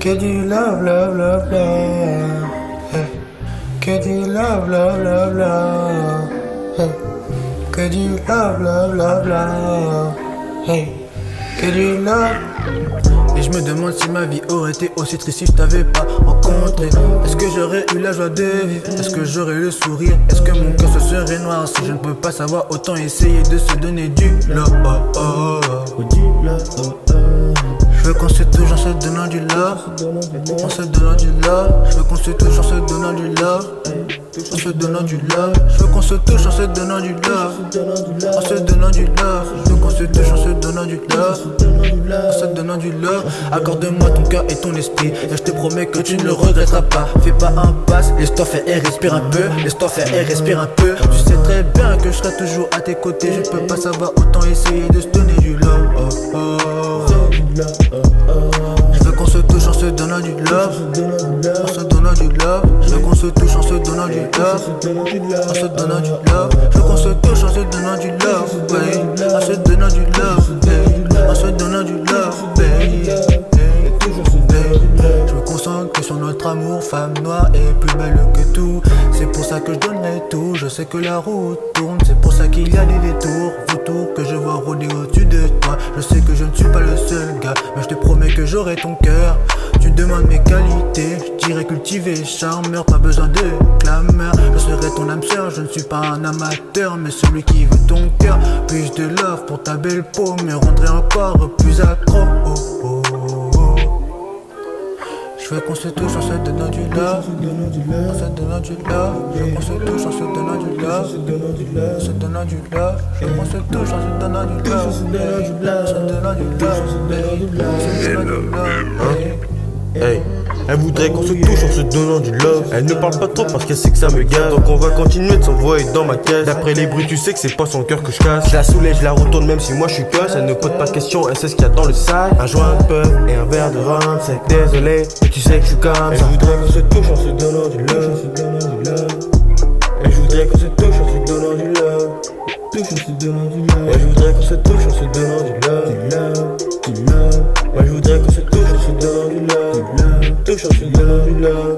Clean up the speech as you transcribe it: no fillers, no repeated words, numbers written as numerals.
Que du love, love, love, love. Hey. Que du love, love, love, love. Hey. Que du love, love, love, love. Hey. Que du love. Et je me demande si ma vie aurait été aussi triste si je t'avais pas rencontré. Est-ce que j'aurais eu la joie de vivre? Est-ce que j'aurais eu le sourire? Est-ce que mon cœur se serait noir si je ne peux pas savoir? Autant essayer de se donner du love. Je veux qu'on se touche en se donnant du love. En se donnant du love. Je veux qu'on se touche en se donnant du love. En se donnant du love. Je veux qu'on se touche en se donnant du love. En se donnant du love. Je veux qu'on se touche en se donnant du love. En se donnant du love. Accorde-moi ton cœur et ton esprit. Et je te promets que tu ne le regretteras pas. Fais pas un passe, laisse-toi faire et respire un peu. Laisse-toi faire et respire un peu. Tu sais très bien que je serai toujours à tes côtés. Je peux pas savoir, autant essayer de se donner du love. Je veux qu'on se touche en se donnant du love. En se donnant du love. Je veux qu'on se touche en se donnant du love. En se donnant du love. Je veux qu'on se touche en se donnant du love. En se donnant du love. En se donnant du love. Je me concentre sur notre amour. Femme noire est plus belle que tout. C'est pour ça que je donnerai tout. Je sais que la route tourne. C'est pour ça qu'il y a des détours. Vautours que je vois rôder au-dessus de toi. Je sais que je ne suis pas le seul gars, mais je te promets que j'aurai ton cœur. Tu demandes mes qualités, je dirais cultivé, charmeur, pas besoin de clameur. Je serai ton âme sœur, je ne suis pas un amateur, mais celui qui veut ton cœur. Puis je te love pour ta belle peau, me rendrai encore plus accro. Je veux qu'on se touche en se donnant du love. En se donnant du love. Je veux qu'on se touche en se donnant du love. En se donnant du love. Je veux qu'on se touche en se donnant du love. En se donnant du love. Hey, elle voudrait qu'on se touche en se donnant du love. Elle ne parle pas trop parce qu'elle sait que ça me gâte. Donc on va continuer de s'envoyer dans ma caisse. D'après les bruits tu sais que c'est pas son cœur que je casse. Je la soulève, je la retourne même si moi je suis cuss. Elle ne pose pas de questions, elle sait ce qu'il y a dans le sac. Un joint de puff et un verre de rhum. C'est désolé, mais tu sais que je suis comme ça. Elle voudrait qu'on se touche en se donnant du love. Elle voudrait qu'on se touche en se donnant du love. Elle voudrait qu'on se touche en se donnant du love. Moi je voudrais qu'on se touche en se donnant du love. Touche en se donnant du love.